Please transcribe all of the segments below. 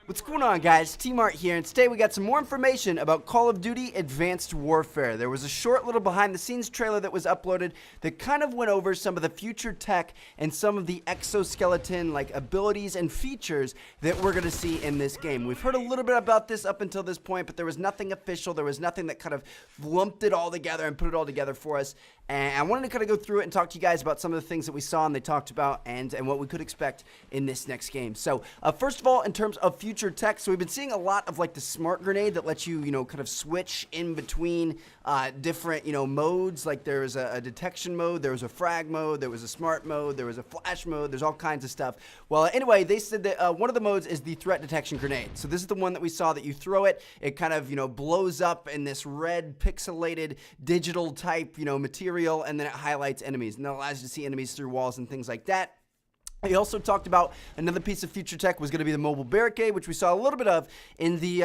What's going on, guys? T-Mart here, and today we got some more information about Call of Duty Advanced Warfare. There was a short little behind-the-scenes trailer that was uploaded that kind of went over some of the future tech and some of the exoskeleton-like abilities and features that we're going to see in this game. We've heard a little bit about this up until this point, but there was nothing official. There was nothing that kind of lumped it all together and put it all together for us. And I wanted to kind of go through it and talk to you guys about some of the things that we saw and they talked about and what we could expect in this next game. So, first of all, in terms of future tech, so we've been seeing a lot of like the smart grenade that lets you, kind of switch in between different, modes. Like there was a detection mode, there was a frag mode, there was a smart mode, there was a flash mode, there's all kinds of stuff. Well, anyway, they said that one of the modes is the threat detection grenade. So this is the one that we saw that you throw it, it kind of, blows up in this red pixelated digital type, material, and then it highlights enemies, and that allows you to see enemies through walls and things like that. He also talked about another piece of future tech was going to be the mobile barricade, which we saw a little bit of in the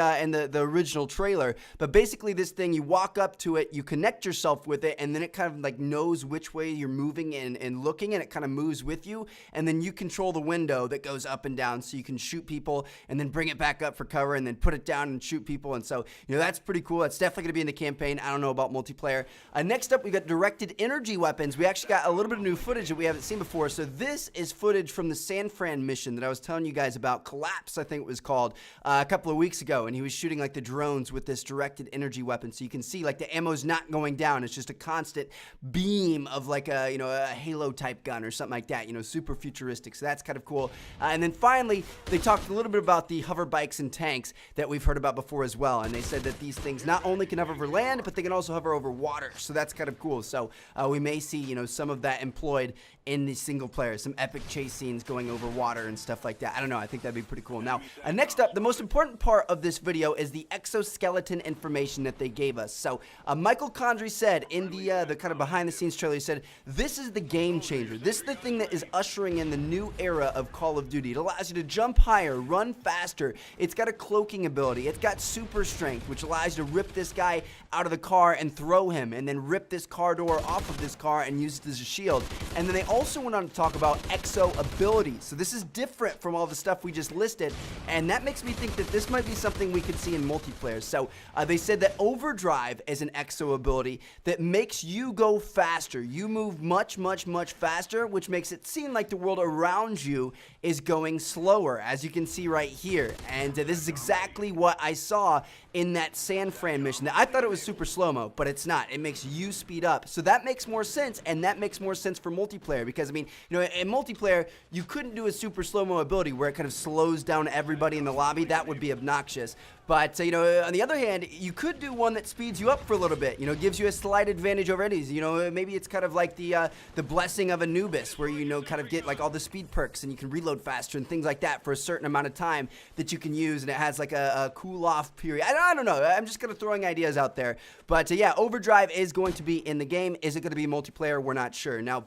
original trailer. But basically, this thing, you walk up to it, you connect yourself with it, and then it kind of like knows which way you're moving and looking, and it kind of moves with you. And then you control the window that goes up and down, so you can shoot people and then bring it back up for cover, and then put it down and shoot people. And so, that's pretty cool. That's definitely going to be in the campaign. I don't know about multiplayer. Next up, we got directed energy weapons. We actually got a little bit of new footage that we haven't seen before. So this is footage from the San Fran mission that I was telling you guys about, Collapse, I think it was called, a couple of weeks ago, and he was shooting like the drones with this directed energy weapon. So you can see like the ammo's not going down. It's just a constant beam of like a, a Halo type gun or something like that, super futuristic. So that's kind of cool. And then finally, they talked a little bit about the hover bikes and tanks that we've heard about before as well. And they said that these things not only can hover over land, but they can also hover over water. So that's kind of cool. So we may see, some of that employed in the single player, some epic chase scenes going over water and stuff like that. I don't know. I think that'd be pretty cool. Now, next up, the most important part of this video is the exoskeleton information that they gave us. So, Michael Condrey said in the kind of behind-the-scenes trailer, he said, this is the game changer. This is the thing that is ushering in the new era of Call of Duty. It allows you to jump higher, run faster. It's got a cloaking ability. It's got super strength, which allows you to rip this guy out of the car and throw him, and then rip this car door off of this car and use it as a shield. And then they also went on to talk about exo abilities. So this is different from all the stuff we just listed, and that makes me think that this might be something we could see in multiplayer. So they said that Overdrive is an exo ability that makes you go faster. You move much, much, much faster, which makes it seem like the world around you is going slower, as you can see right here. And this is exactly what I saw in that San Fran mission. I thought it was super slow-mo, but it's not. It makes you speed up. So that makes more sense, and that makes more sense for multiplayer, because, I mean, in multiplayer, you couldn't do a super slow-mo ability where it kind of slows down everybody in the lobby. That would be obnoxious. But, on the other hand, you could do one that speeds you up for a little bit, gives you a slight advantage over enemies. Maybe it's kind of like the blessing of Anubis, where kind of get like all the speed perks and you can reload faster and things like that for a certain amount of time that you can use, and it has like a cool-off period. I don't know. I'm just kind of throwing ideas out there. But, yeah, Overdrive is going to be in the game. Is it going to be multiplayer? We're not sure. Now,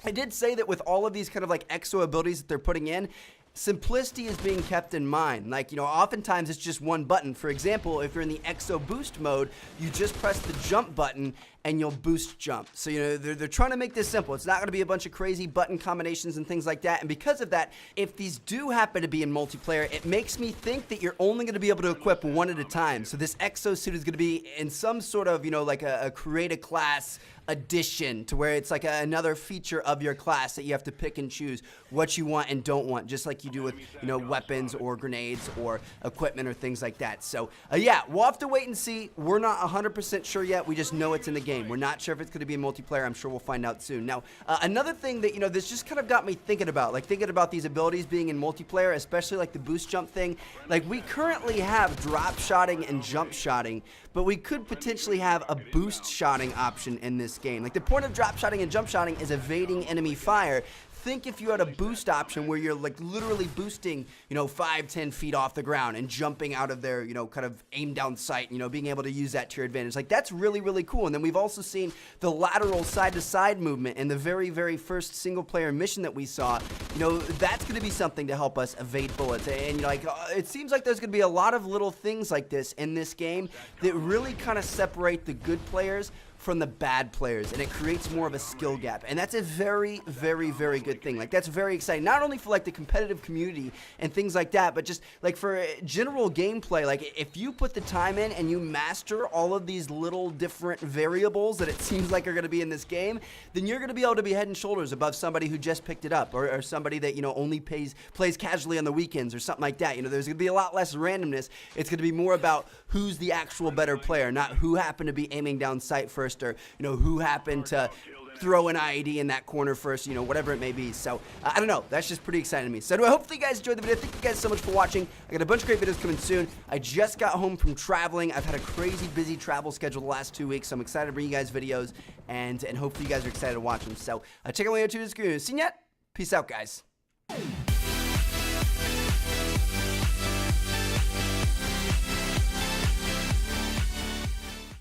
I did say that with all of these kind of like exo abilities that they're putting in, simplicity is being kept in mind. Like, oftentimes it's just one button. For example, if you're in the exo boost mode, you just press the jump button and you'll boost jump. So, they're trying to make this simple. It's not going to be a bunch of crazy button combinations and things like that. And because of that, if these do happen to be in multiplayer, it makes me think that you're only going to be able to equip one at a time. So this exosuit is going to be in some sort of, like a create a class addition, to where it's like another feature of your class that you have to pick and choose what you want and don't want, just like you do with, weapons or grenades or equipment or things like that. So, yeah, we'll have to wait and see. We're not 100% sure yet. We just know it's in the game. We're not sure if it's going to be in multiplayer. I'm sure we'll find out soon. Now, another thing that, this just kind of got me thinking about these abilities being in multiplayer, especially like the boost jump thing. Like, we currently have drop shotting and jump shotting, but we could potentially have a boost shotting option in this game. Like, the point of drop shotting and jump shotting is evading enemy fire. Think if you had a boost option where you're like literally boosting, 5-10 feet off the ground and jumping out of their, kind of aim down sight, being able to use that to your advantage. Like, that's really, really cool. And then we've also seen the lateral side-to-side movement in the very, very first single-player mission that we saw. That's going to be something to help us evade bullets. And, it seems like there's going to be a lot of little things like this in this game that really kind of separate the good players from the bad players, and it creates more of a skill gap. And that's a very, very, very good thing. Like, that's very exciting, not only for like the competitive community and things like that, but just like for general gameplay. Like, if you put the time in and you master all of these little different variables that it seems like are going to be in this game, then you're going to be able to be head and shoulders above somebody who just picked it up, or somebody that, you know, only plays casually on the weekends or something like that. You know, there's going to be a lot less randomness. It's going to be more about who's the actual better player, not who happened to be aiming down sight first, or, you know, who happened to throw an IED in that corner first, you know, whatever it may be. So, I don't know. That's just pretty exciting to me. So, hopefully you guys enjoyed the video. Thank you guys so much for watching. I got a bunch of great videos coming soon. I just got home from traveling. I've had a crazy busy travel schedule the last 2 weeks, so I'm excited to bring you guys videos, and hopefully you guys are excited to watch them. So, check out my YouTube screen. See you yet? Peace out, guys.